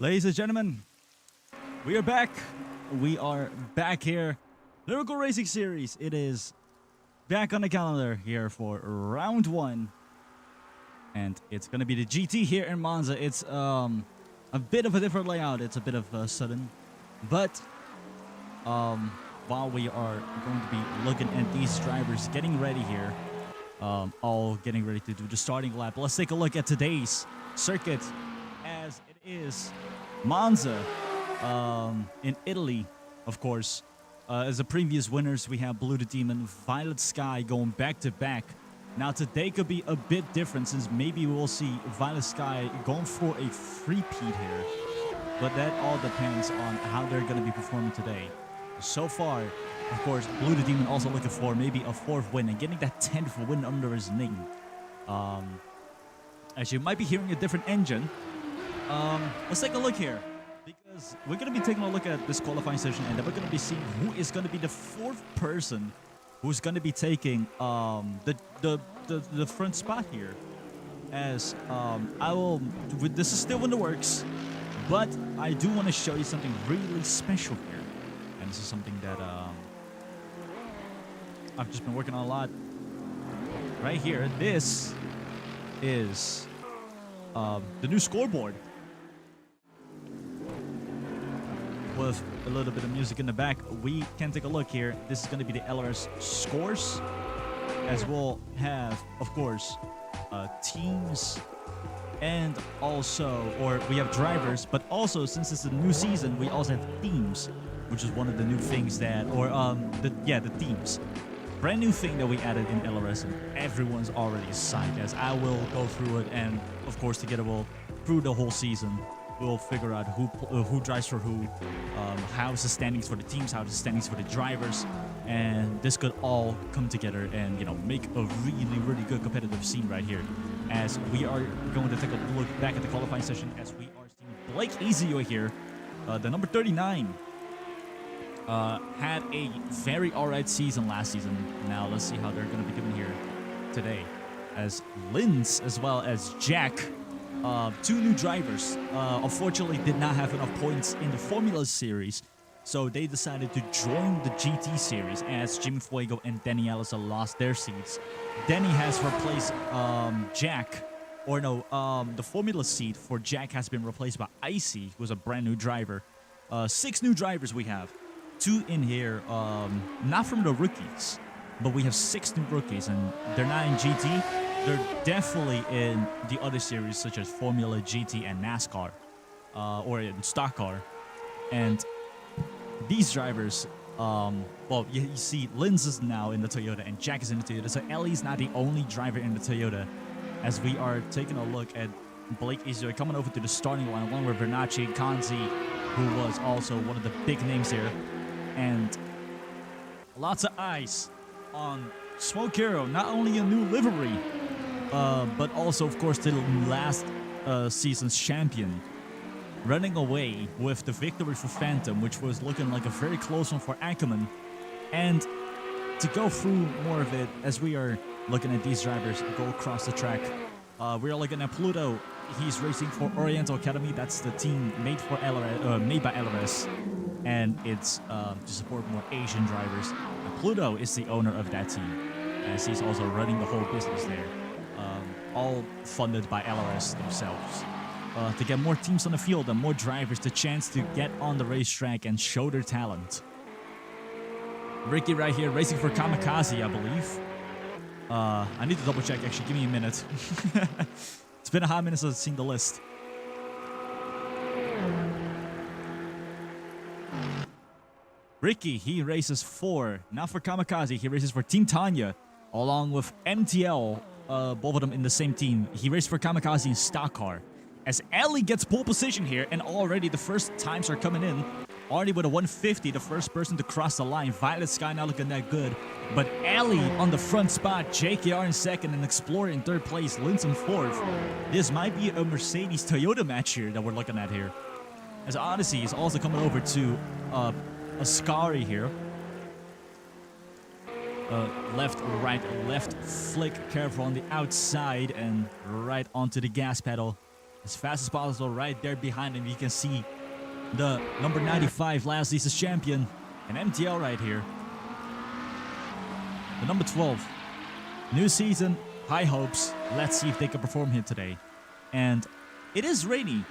Ladies and gentlemen, we are back. We are back here. Lyrical Racing Series. It is back on the calendar here for round one. And it's going to be the GT here in Monza. It's a bit of a different layout. It's a bit of sudden. But while we are going to be looking at these drivers getting ready here, all getting ready to do the starting lap, let's take a look at today's circuit as it is Monza in Italy, of course. As the previous winners, we have Blue the Demon, Violet Sky going back-to-back. Now today could be a bit different since maybe we'll see Violet Sky going for a three-peat here. But that all depends on how they're going to be performing today. So far, of course, Blue the Demon also looking for maybe a 4th win and getting that 10th win under his name. As you might be hearing a different engine. Let's take a look here. Because we're going to be taking a look at this qualifying session and then we're going to be seeing who is going to be the 4th person who's going to be taking the front spot here. As this is still in the works, but I do want to show you something really special here. And this is something that I've just been working on a lot. Right here, this is the new scoreboard. With a little bit of music in the back, we can take a look here. This is going to be the LRS scores, as we'll have, of course, teams and also, or we have drivers, but also since it's a new season, we also have teams, which is one of the new things that, or the teams. Brand new thing that we added in LRS, and everyone's already psyched. As I will go through it, and of course together we'll through the whole season. We'll figure out who drives for who, how's the standings for the teams, how's the standings for the drivers, and this could all come together and make a really good competitive scene right here. As we are going to take a look back at the qualifying session, as we are seeing Blake Ezio here, the number 39, had a very alright season last season. Now let's see how they're going to be doing here today. As Linz as well as Jack. 2 new drivers, unfortunately did not have enough points in the Formula Series, so they decided to join the GT Series as Jimmy Fuego and Danny Allison lost their seats. Danny has replaced Jack, or no, the Formula seat for Jack has been replaced by Icy, who's a brand new driver. 6 new drivers we have, 2 in here, not from the rookies, but we have 6 new rookies, and they're not in GT. They're definitely in the other series such as Formula GT and NASCAR, or in Stock Car. And these drivers, well, you see Linz is now in the Toyota and Jack is in the Toyota. So Ellie's not the only driver in the Toyota. As we are taking a look at Blake Ezio coming over to the starting line, along with Bernacci, Kanzi, who was also one of the big names here. And lots of eyes on Smoke Hero, not only a new livery, but also, of course, the last season's champion, running away with the victory for Phantom, which was looking like a very close one for Ackerman. And to go through more of it, as we are looking at these drivers go across the track, we are looking at Pluto. He's racing for Oriental Academy. That's the team made for LRS, made by LRS, and it's to support more Asian drivers. And Pluto is the owner of that team, as he's also running the whole business there. All funded by LRS themselves. To get more teams on the field and more drivers the chance to get on the racetrack and show their talent. Ricky right here racing for Kamikaze, I believe. I need to double check, actually, give me a minute. It's been a hot minute since I've seen the list. Ricky, he races for, not for Kamikaze, he races for Team Tanya, along with MTL, both of them in the same team. He raced for Kamikaze in Stock Car. As Ellie gets pole position here, and already the first times are coming in. Already with a 150, the first person to cross the line. Violet Sky not looking that good. But Ellie on the front spot, JKR in second, and Explorer in 3rd place, Linz in 4th. This might be a Mercedes-Toyota match here that we're looking at here. As Odyssey is also coming over to Ascari here. Left, right, left flick, careful on the outside, and right onto the gas pedal. as fast as possible. Right there behind him, you can see the number 95 last season's champion, an MTL right here. The number 12, new season, high hopes. Let's see if they can perform here today. And it is rainy,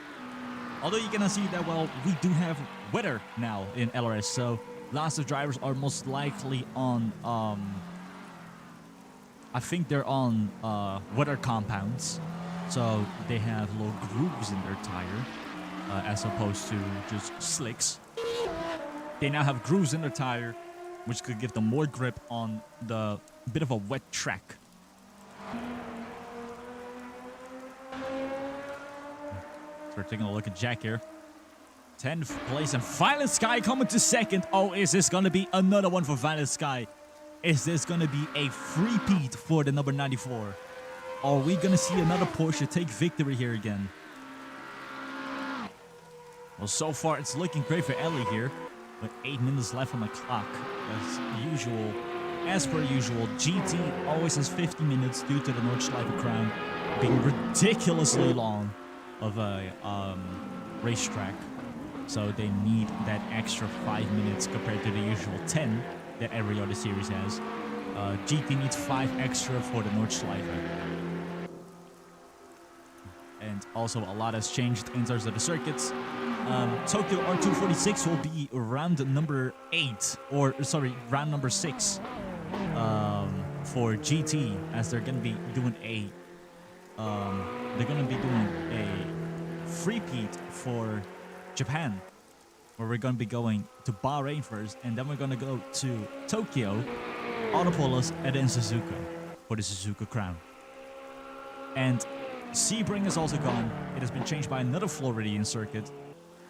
although you cannot see that well. We do have weather now in LRS, so lots of drivers are most likely on I think they're on weather compounds, so they have little grooves in their tire as opposed to just slicks. They now have grooves in their tire, which could give them more grip on the bit of a wet track. So we're taking a look at Jack here. 10th place, and Violet Sky coming to second. Oh, is this going to be another one for Violet Sky? Is this going to be a three-peat for the number 94? Are we going to see another Porsche take victory here again? Well, so far it's looking great for Ellie here, with 8 minutes left on the clock. As per usual, GT always has 50 minutes due to the Nordschleife crown being ridiculously long of a racetrack. So they need that extra 5 minutes compared to the usual 10 that every other series has. GT needs 5 extra for the Nordschleife. And also a lot has changed in terms of the circuits. Tokyo R246 will be round number 8, or sorry, round number 6 for GT, as they're gonna be doing a three-peat for Japan, where we're gonna be going to Bahrain first, and then we're gonna go to Tokyo, Autopolis, and then Suzuka for the Suzuka crown. And Sebring is also gone. It has been changed by another Floridian circuit,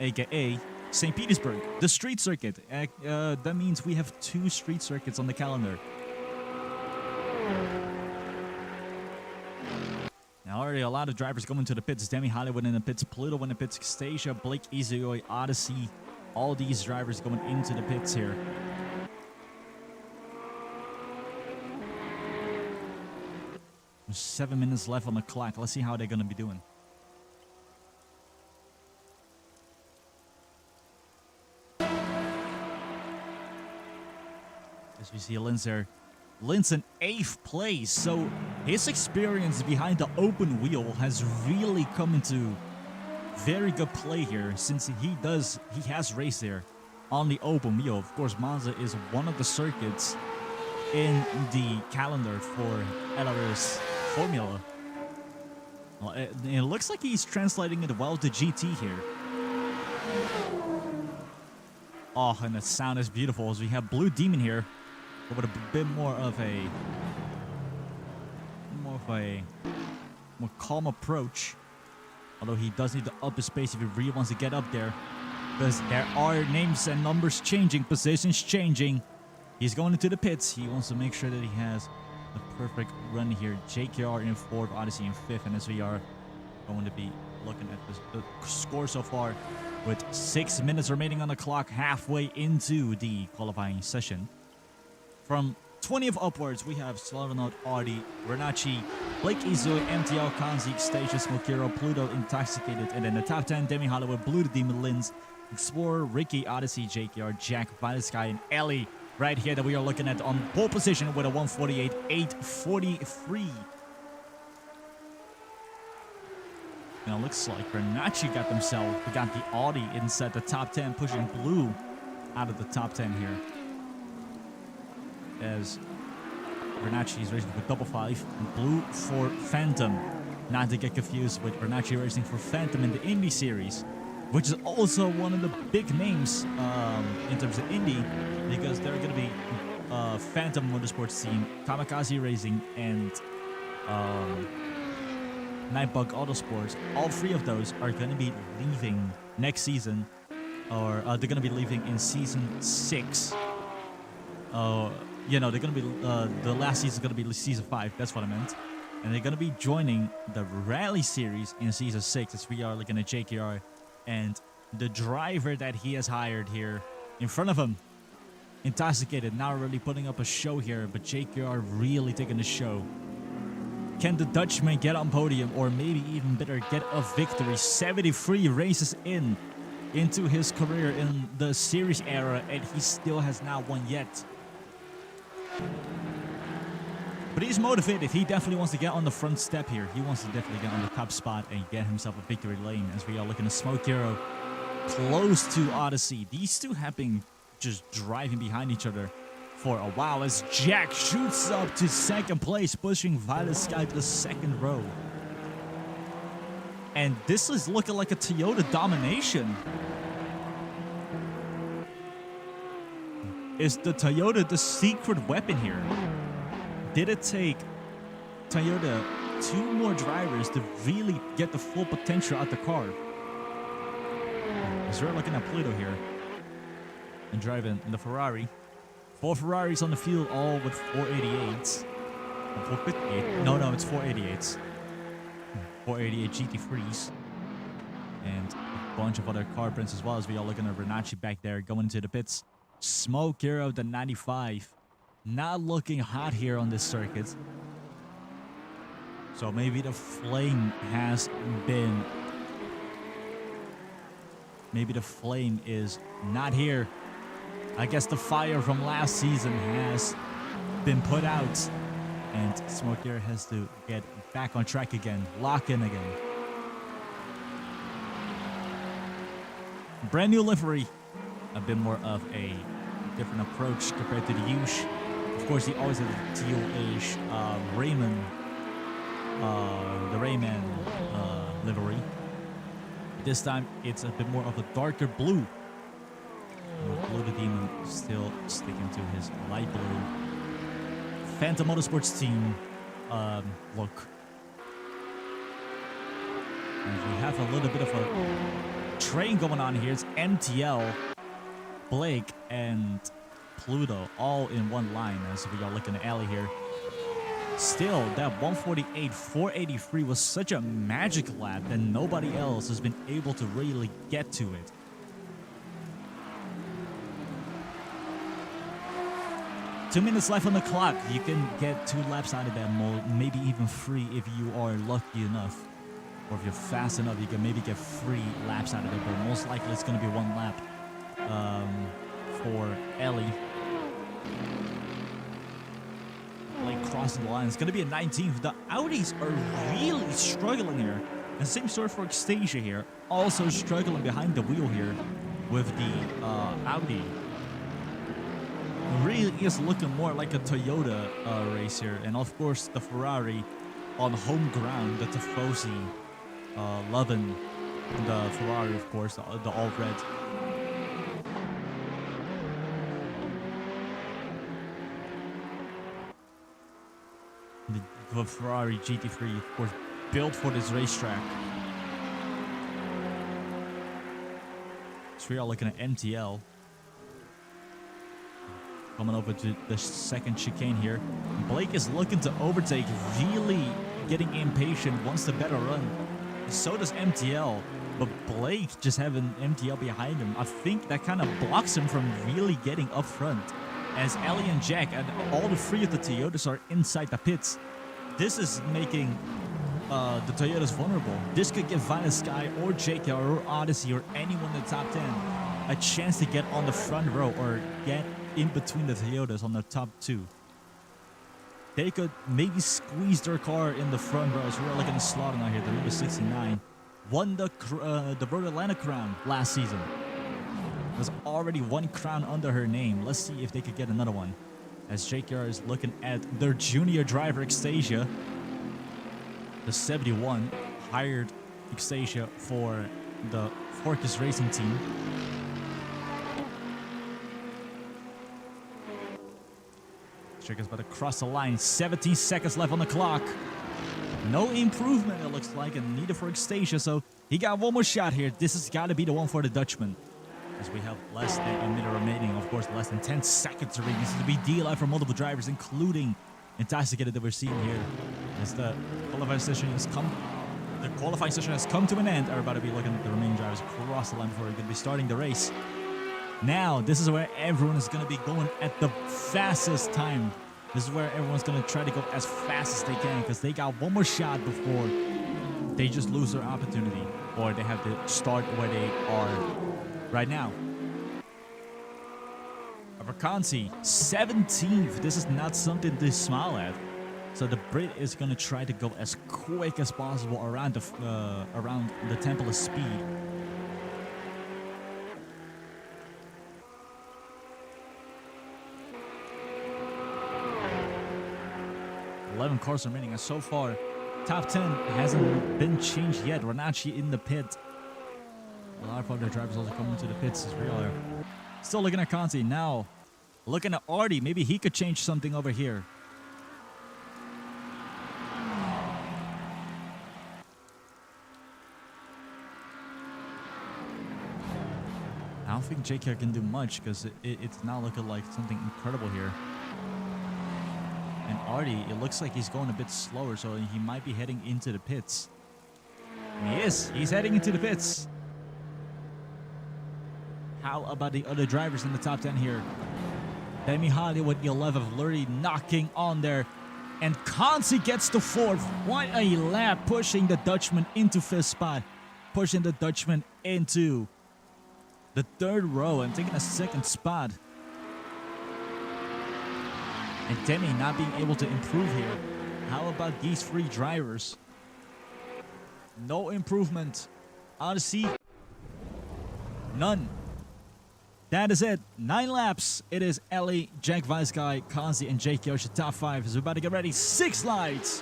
aka St. Petersburg, the street circuit. That means we have 2 street circuits on the calendar. Now already a lot of drivers going to the pits. Demi Hollywood in the pits, Pluto in the pits, Stasia, Blake Izuyoi, Odyssey. All these drivers going into the pits here. There's 7 minutes left on the clock. Let's see how they're going to be doing. As we see Linz there. Linz in 8th place. So his experience behind the open wheel has really come into very good play here, since he has raced there on the open wheel. Of course, Monza is one of the circuits in the calendar for LRS Formula. Well, it looks like he's translating it well to GT here. Oh, and the sound is beautiful as we have Blue Demon here, but with a bit more of a more calm approach. Although he does need to up his pace if he really wants to get up there, because there are names and numbers changing, positions changing. He's going into the pits. He wants to make sure that he has the perfect run here. JKR in 4th, Odyssey in 5th, and as we are going to be looking at the score so far, with 6 minutes remaining on the clock, halfway into the qualifying session. From 20th upwards, we have Slaughternaut, Artie, Renacci, Blake Izui, MTL, Kanzi, Stasia, Smokero, Pluto, Intoxicated, and then the top 10, Demi Hollywood, Blue Demon, Linz, Explorer, Ricky, Odyssey, JKR, Jack, Violet Sky, and Ellie. Right here that we are looking at on pole position with a 148.843. Now it looks like Renacci got the Audi inside the top 10, pushing Blue out of the top 10 here. As Renacci is racing for double 5 and Blue for Phantom. Not to get confused with Renacci racing for Phantom in the Indy series, which is also one of the big names in terms of Indy, because they're going to be Phantom Motorsports team, Kamikaze Racing, and Nightbug Autosports. All 3 of those are going to be leaving next season, or they're going to be leaving in season 6. They're going to be the last season is going to be season 5. That's what I meant. And they're going to be joining the Rally Series in season 6, as we are looking at JKR and the driver that he has hired here in front of him, Intoxicated, now really putting up a show here, but JKR really taking the show. Can the Dutchman get on podium, or maybe even better, get a victory? 73 races into his career in the series era, and he still has not won yet. But he's motivated. He definitely wants to get on the front step here. He wants to definitely get on the top spot and get himself a victory lane, as we are looking at Smoke Hero close to Odyssey. These two have been just driving behind each other for a while, as Jack shoots up to second place, pushing Violet Sky to the second row. And this is looking like a Toyota domination. Is the Toyota the secret weapon here? Did it take Toyota 2 more drivers to really get the full potential out the car? As we're looking at Pluto here and driving in the Ferrari. 4 Ferraris on the field, all with 488s. 458. No, it's 488s. 488 GT3s. And a bunch of other car prints as well, as we are looking at Renacci back there going into the pits. Smoke Hero, the 95. Not looking hot here on this circuit. So maybe the flame has been... Maybe the flame is not here. I guess the fire from last season has been put out. And Smoke Hero has to get back on track again. Lock in again. Brand new livery. A bit more of a different approach compared to the Yush. Of course, he always had the teal-ish Rayman, the Rayman livery. This time, it's a bit more of a darker blue. Blue the Demon still sticking to his light blue Phantom Motorsports team look. And we have a little bit of a train going on here. It's MTL, Blake, and Pluto all in one line, as we are looking at Ellie here. Still, that 148, 483 was such a magic lap that nobody else has been able to really get to it. Two minutes left on the clock. You can get 2 laps out of that mode, maybe even 3 if you are lucky enough. Or if you're fast enough, you can maybe get 3 laps out of it, but most likely it's going to be 1 lap for Ellie. Like crossing the line. It's going to be a 19th. The Audis are really struggling here. And same story for Extasia here. Also struggling behind the wheel here with the Audi. Really is looking more like a Toyota race here. And of course the Ferrari on home ground, the Tifosi loving the Ferrari, of course, the all red. The Ferrari GT3, of course, built for this racetrack. So we are looking at MTL. Coming over to the second chicane here. Blake is looking to overtake, really getting impatient, wants the better run. So does MTL, but Blake just having MTL behind him. I think that kind of blocks him from really getting up front. As Ellie and Jack and all the 3 of the Toyotas are inside the pits. This is making the Toyotas vulnerable. This could give Violet Sky or JK or Odyssey or anyone in the top 10 a chance to get on the front row or get in between the Toyotas on the top 2. They could maybe squeeze their car in the front row. So we're looking at Slaughter now here, the number 69. Won the Road Atlanta crown last season. There's already 1 crown under her name. Let's see if they could get another one. As JKR is looking at their junior driver, Extasia. The 71 hired Extasia for the Forcus Racing team. Chicken's about to cross the line. 17 seconds left on the clock. No improvement, it looks like, and neither for Extasia. So he got 1 more shot here. This has got to be the one for the Dutchman. As we have less than a minute remaining, of course, less than 10 seconds remaining. This is to be DLI for multiple drivers, including Intoxicated that we're seeing here. As the qualifying session has come to an end. We're about to be looking at the remaining drivers across the line before we're going to be starting the race. Now, this is where everyone is going to be going at the fastest time This is where everyone's going to try to go as fast as they can because they got one more shot before they just lose their opportunity or they have to start where they are right now. Aberconzi, 17th. This is not something to smile at. So the Brit is going to try to go as quick as possible around the Temple of Speed. Cars remaining, and so far top 10 hasn't been changed yet. Renacci in the pit. A lot of other drivers also coming to the pits as we are. Still looking at Conti now. Looking at Artie, maybe he could change something over here. I don't think JK can do much because it's not looking like something incredible here. And Artie, it looks like he's going a bit slower, so he might be heading into the pits. And he is. He's heading into the pits. How about the other drivers in the top 10 here? Demi Hardy with the 11th, Lurie knocking on there. And Kansi gets the 4th. What a lap, pushing the Dutchman into 5th spot. Pushing the Dutchman into the 3rd row and taking a 2nd spot. And Demi not being able to improve here. How about these 3 drivers? No improvement. Odyssey, none. That is it. 9 laps. It is Ellie, Jack Weisguy, Kanzi, and Jake Yoshi top 5. So we're about to get ready. 6 lights.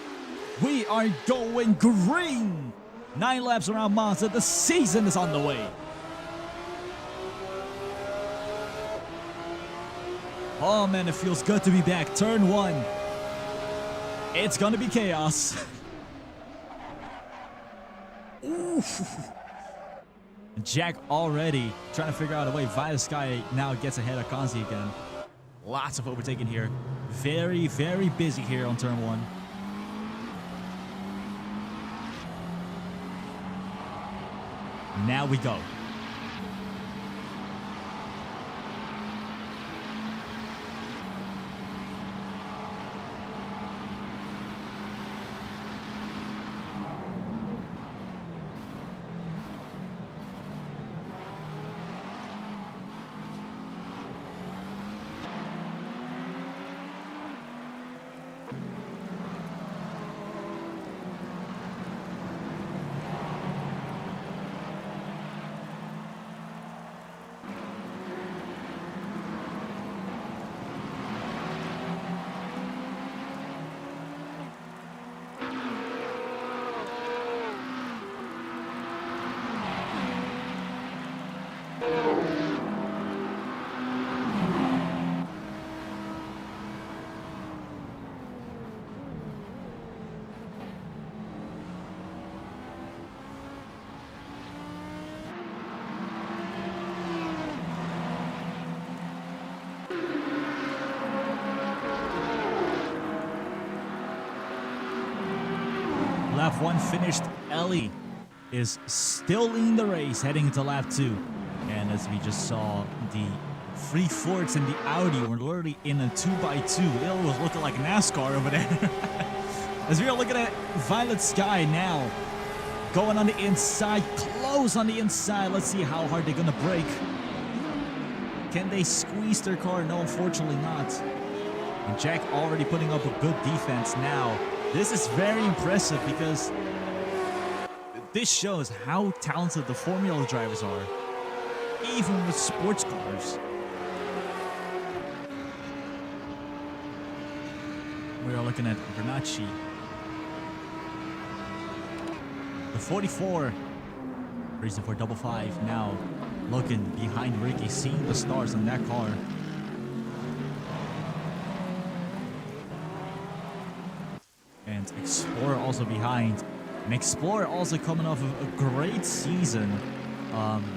We are going green. 9 laps around Monza. The season is on the way. Oh man, it feels good to be back. Turn 1. It's gonna be chaos. Oof. Jack already trying to figure out a way. Weisguy now gets ahead of Kanzi again. Lots of overtaking here. Very, very busy here on turn 1. Now we go. Lap 1 finished. Ellie is still in the race, heading into lap 2. And as we just saw, the 3 Fords and the Audi were literally in a 2x2. It was looking like NASCAR over there. As we are looking at Violet Sky now, going on the inside, close on the inside. Let's see how hard they're gonna brake. Can they squeeze their car? No, unfortunately not. And Jack already putting up a good defense now. This is very impressive because this shows how talented the Formula drivers are, even with sports cars. We are looking at Renacci. The 44, reason for double 5, now looking behind Ricky, seeing the stars on that car. And Explorer also behind. And Explorer also coming off of a great season.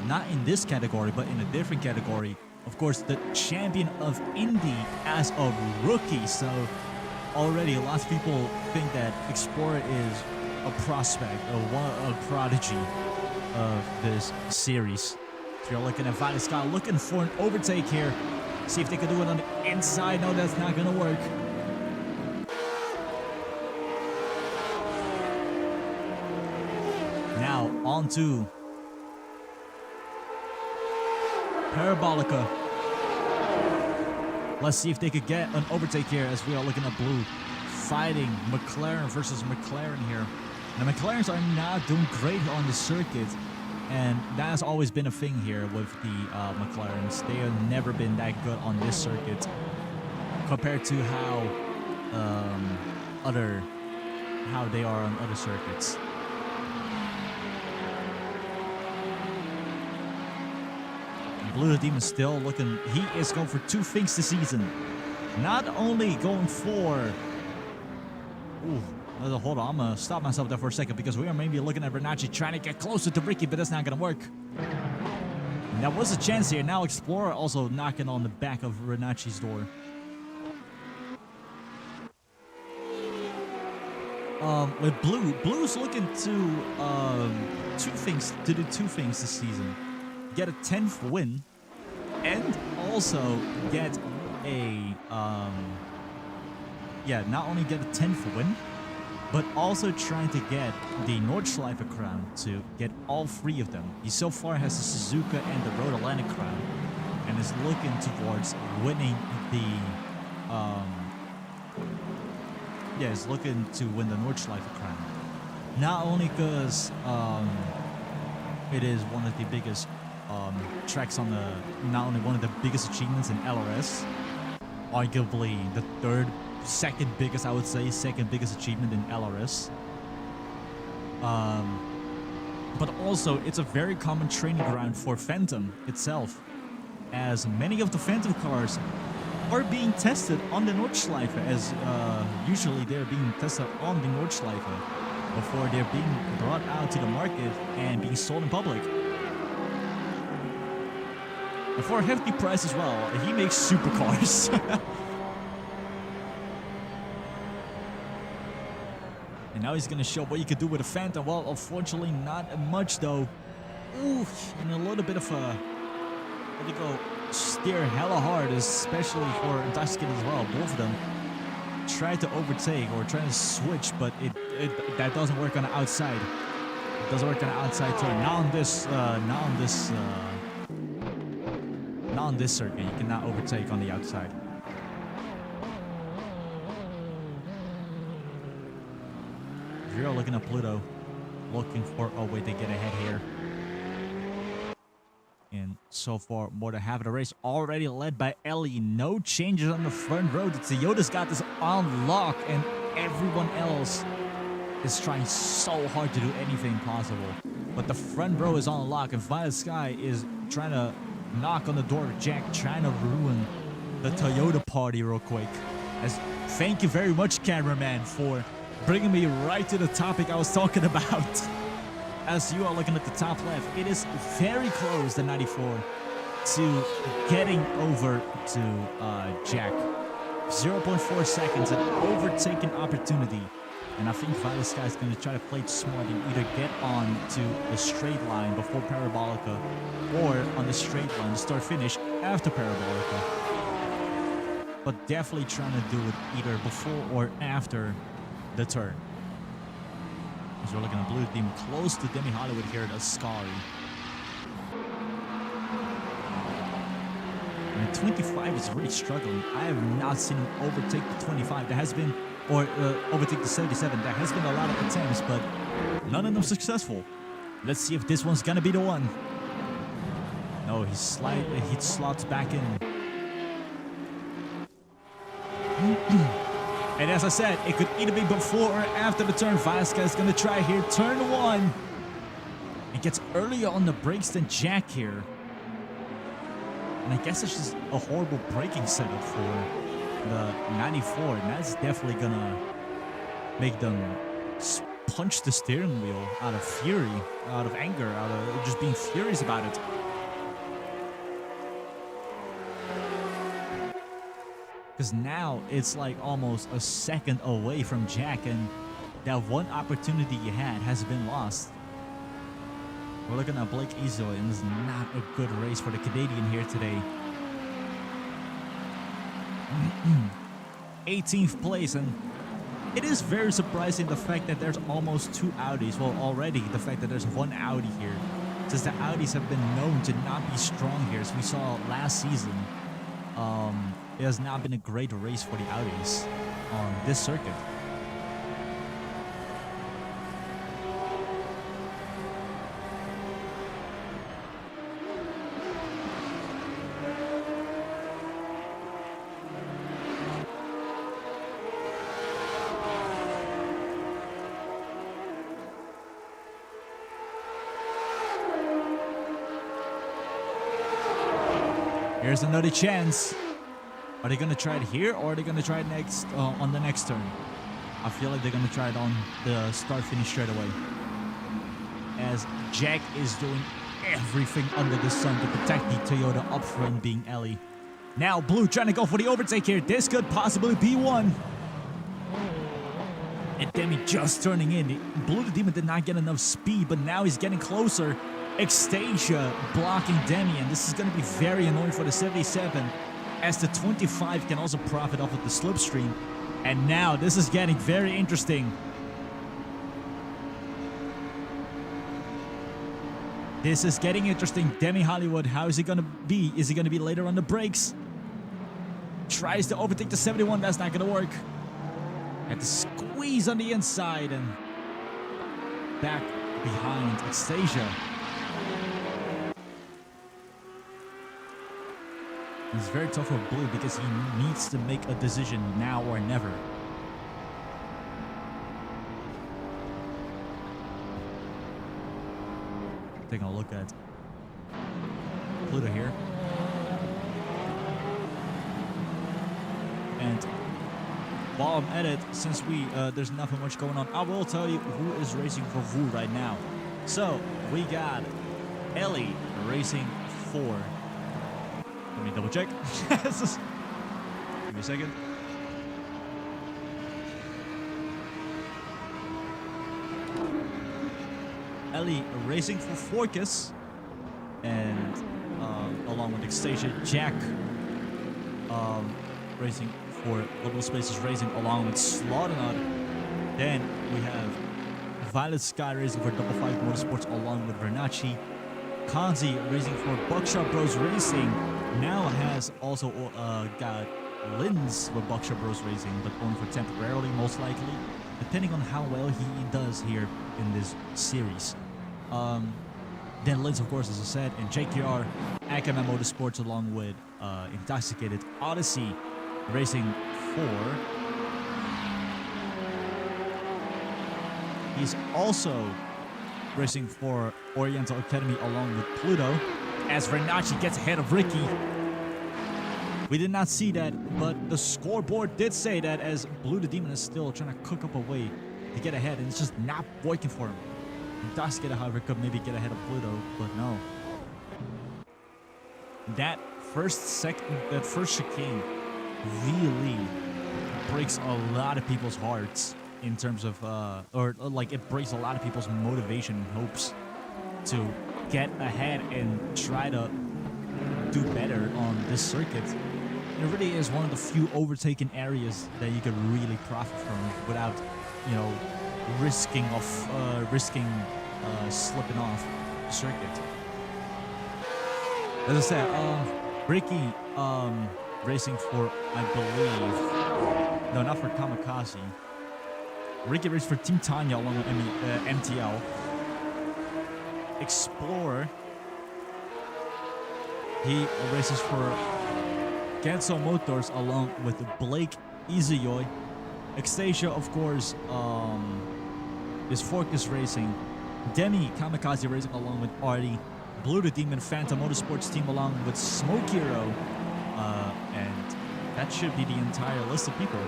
Not in this category, but in a different category. Of course, the champion of Indy as a rookie. So already a lot of people think that Explorer is a prospect, a prodigy of this series. So you're looking at Violet Sky looking for an overtake here. See if they can do it on the inside. No, that's not going to work. onto Parabolica. Let's see if they could get an overtake here as we are looking at blue. Fighting McLaren versus McLaren here. The McLarens are not doing great on the circuit. And that has always been a thing here with the McLarens. They have never been that good on this circuit compared to how they are on other circuits. Blue Team is still looking. He is going for two things this season. Not only going for. Hold on, I'm gonna stop myself there for a second because we are maybe looking at Renacci trying to get closer to Ricky, but that's not gonna work. And that was a chance here. Now Explorer also knocking on the back of Renacci's door. With Blue's looking to do two things this season: get a 10th win, and also get a not only get a 10th win, but also trying to get the Nordschleife crown to get all three of them. He so far has the Suzuka and the Road Atlantic crown, and is looking towards winning the is looking to win the Nordschleife crown. Not only because it is one of the biggest tracks on the, not only one of the biggest achievements in LRS, arguably the second biggest achievement in LRS. But also it's a very common training ground for Phantom itself, as many of the Phantom cars are being tested on the Nordschleife, as usually they're being tested on the Nordschleife before they're being brought out to the market and being sold in public. And for a hefty price as well. He makes supercars. And now he's gonna show what you could do with a Phantom. Well, unfortunately not much though. Ooh, and a little bit of a, let me go, steer hella hard, especially for Intoxicated as well. Both of them try to overtake or try to switch, but that doesn't work on the outside. It doesn't work on the outside turn. Not on this circuit. You cannot overtake on the outside. If you're looking at Pluto, looking for a way to get ahead here. And so far, more than half of the race already led by Ellie. No changes on the front row. The Toyota's got this on lock, and everyone else is trying so hard to do anything possible. But the front row is on lock, and Violet Sky is trying to knock on the door of Jack, trying to ruin the Toyota party real quick. As thank you very much, cameraman, for bringing me right to the topic I was talking about. As you are looking at the top left, it is very close, the 94, to getting over to Jack. 0.4 seconds, an overtaking opportunity. And I think Violet Sky is going to try to play it smart and either get on to the straight line before Parabolica, or on the straight line, start-finish after Parabolica. But definitely trying to do it either before or after the turn. As we're looking at Blue Team close to Demi Hollywood here at Ascari. And 25 is really struggling. I have not seen him overtake the 25. There has been, or overtake the 77. There has been a lot of attempts, but none of them successful. Let's see if this one's gonna be the one. No, he slots back in. And as I said, it could either be before or after the turn. Vasquez is going to try here. Turn one. It gets earlier on the brakes than Jack here. And I guess it's just a horrible braking setup for the 94. And that's definitely going to make them punch the steering wheel out of fury, out of anger, out of just being furious about it. Because now it's like almost a second away from Jack, and that one opportunity you had has been lost. We're looking at Blake Ezel, and it's not a good race for the Canadian here today. 18th place, and It is very surprising the fact that there's almost 2 Audis. Well, already the fact that there's 1 Audi here. Since the Audis have been known to not be strong here. As we saw last season, it has not been a great race for the Audis on this circuit. Here's another chance. Are they gonna try it here, or are they gonna try it next on the next turn? I feel like they're gonna try it on the start finish straight away. As Jack is doing everything under the sun to protect the Toyota up front, being Ellie. Now Blue trying to go for the overtake here. This could possibly be one. And Demi just turning in. Blue the Demon did not get enough speed, but now he's getting closer. Extasia blocking Demi, and this is going to be very annoying for the 77, as the 25 can also profit off of the slipstream. And now this is getting very interesting. This is getting interesting. Demi Hollywood, how is he going to be? Is he going to be later on the brakes? Tries to overtake the 71, that's not going to work. Had to squeeze on the inside and back behind Extasia. It's very tough for Blue because he needs to make a decision now or never. Taking a look at Pluto here. And while I'm at it, since there's nothing much going on, I will tell you who is racing for who right now. So we got Ellie racing for. Let me double check. Give me a second. Ellie racing for Forcus, and along with Extasia, Jack racing for Little Spaces Racing along with Slaughternaut. Then we have Violet Sky racing for Double Five Motorsports along with Vernacci. Kanzi racing for Buckshot Bros Racing now has also got Linz with Buckshot Bros Racing, but only for temporarily, most likely, depending on how well he does here in this series. Then Linz, of course, as I said, and JKR, Akama Motorsports along with Intoxicated Odyssey racing for. He's also racing for Oriental Academy along with Pluto, as Vernacci gets ahead of Ricky. We did not see that, but the scoreboard did say that, as Blue the Demon is still trying to cook up a way to get ahead, and it's just not working for him. Intoxicated, however, could maybe get ahead of Pluto, but no. That first chicane really breaks a lot of people's hearts in terms of, or like it breaks a lot of people's motivation and hopes to get ahead and try to do better on this circuit. It really is one of the few overtaken areas that you could really profit from without, you know, risking slipping off the circuit. As I said, Ricky racing for, I believe, no, not for Kamikaze. Ricky raced for Team Tanya along with MTL. Explorer, he races for Genso Motors along with Blake Izuyoy. Extasia, of course, is Forcus Racing. Demi Kamikaze racing along with Artie. Blue the Demon Phantom Motorsports team along with Smoke Hero. And that should be the entire list of people.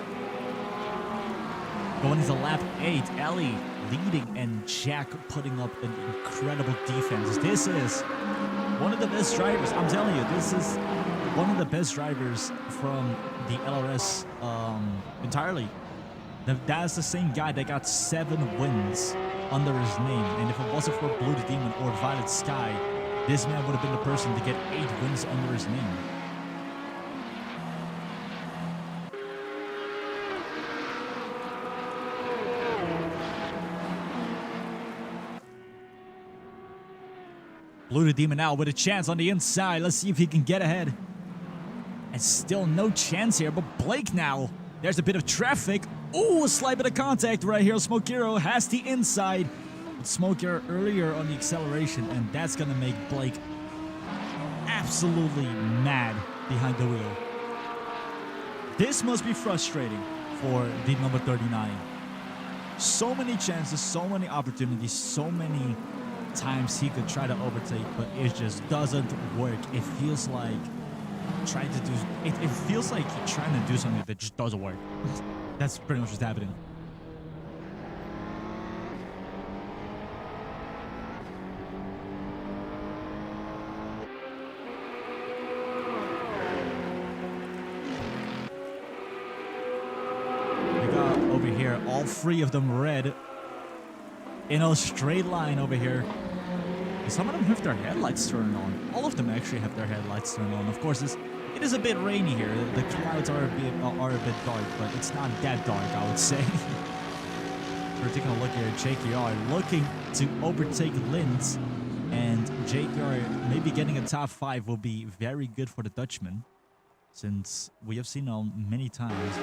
Going into lap 8, Ellie leading and Jack putting up an incredible defense. This is one of the best drivers. I'm telling you, this is one of the best drivers from the LRS entirely. That's the same guy that got 7 wins under his name. And if it wasn't for Blue the Demon or Violet Sky, this man would have been the person to get 8 wins under his name. Blue Demon now with a chance on the inside. Let's see if he can get ahead. And still no chance here, but Blake now. There's a bit of traffic. Ooh, a slight bit of contact right here. Smoke Hero has the inside. But Smoke Hero earlier on the acceleration, and that's going to make Blake absolutely mad behind the wheel. This must be frustrating for the number 39. So many chances, so many opportunities, so many times he could try to overtake, but it just doesn't work. It feels like trying to do it feels like you're trying to do something that just doesn't work. That's pretty much what's happening. We got over here all three of them red in a straight line over here. Some of them have their headlights turned on. All of them actually have their headlights turned on. Of course, it is a bit rainy here. The clouds are a bit dark, but it's not that dark, I would say. We're taking a look here at JKR looking to overtake Linz, and JKR maybe getting a top 5 will be very good for the Dutchman, since we have seen many times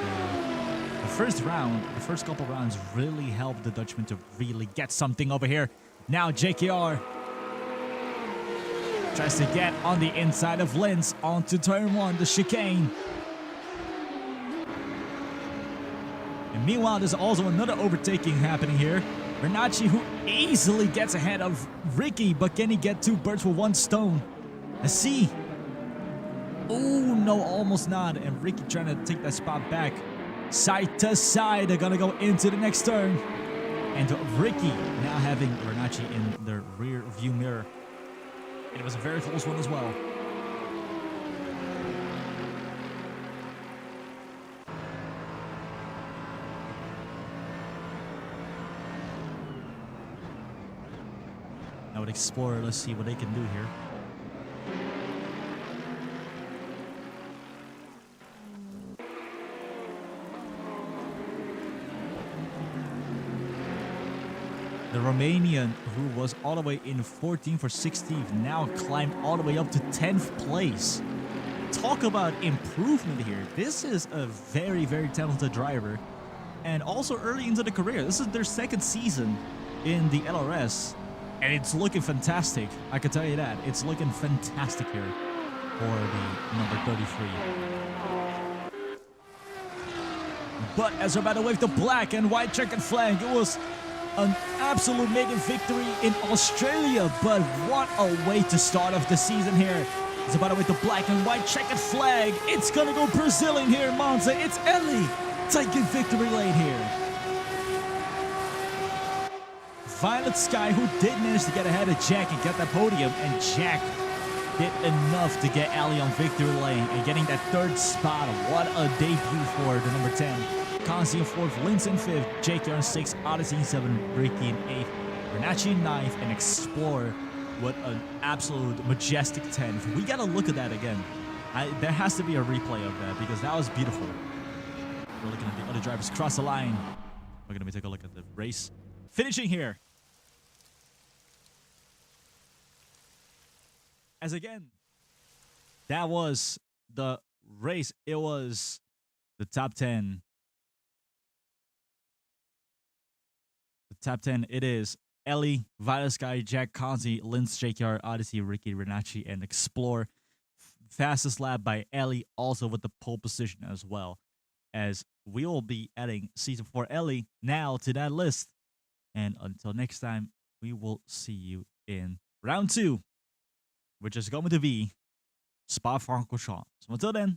the first couple rounds really helped the Dutchman to really get something over here. Now JKR tries to get on the inside of Linz onto turn 1, the chicane. And meanwhile, there's also another overtaking happening here. Renacci, who easily gets ahead of Ricky, but can he get 2 birds with 1 stone? Let's see. Oh, no, almost not. And Ricky trying to take that spot back. Side to side, they're gonna go into the next turn. And Ricky now having Renacci in the rear view mirror. And it was a very close one as well. Now with Explorer, let's see what they can do here. The Romanian, who was all the way in 14th for 16th, now climbed all the way up to 10th place. Talk about improvement here. This is a very, very talented driver. And also early into the career. This is their 2nd season in the LRS. And it's looking fantastic. I can tell you that. It's looking fantastic here for the number 33. But as we're about to wave the black and white checkered flag, it was an absolute mega victory in Australia, but what a way to start off the season here. It's about to wave the black and white checkered flag. It's gonna go Brazilian here in Monza. It's Eli taking victory lane here. Violet Sky, who did manage to get ahead of Jack and get that podium, and Jack did enough to get Eli on victory lane and getting that 3rd spot. What a debut for the number 10. Kanzi in 4th, Linz in 5th, JKR in 6th, Odyssey in 7th, Ricky in 8th, Renacci in 9th, and Explorer with an absolute majestic 10th. We gotta look at that again. There has to be a replay of that because that was beautiful. We're looking at the other drivers cross the line. We're gonna take a look at the race finishing here. As again, that was the race. It was the top 10. Top 10, it is Ellie, Violet Sky, Jack Kanzi, Linz, JKR, Odyssey, Ricky, Renacci, and Explore. Fastest lap by Ellie, also with the pole position as well. As we will be adding Season 4 Ellie now to that list. And until next time, we will see you in round 2, which is going to be Spa-Francorchamps. So until then,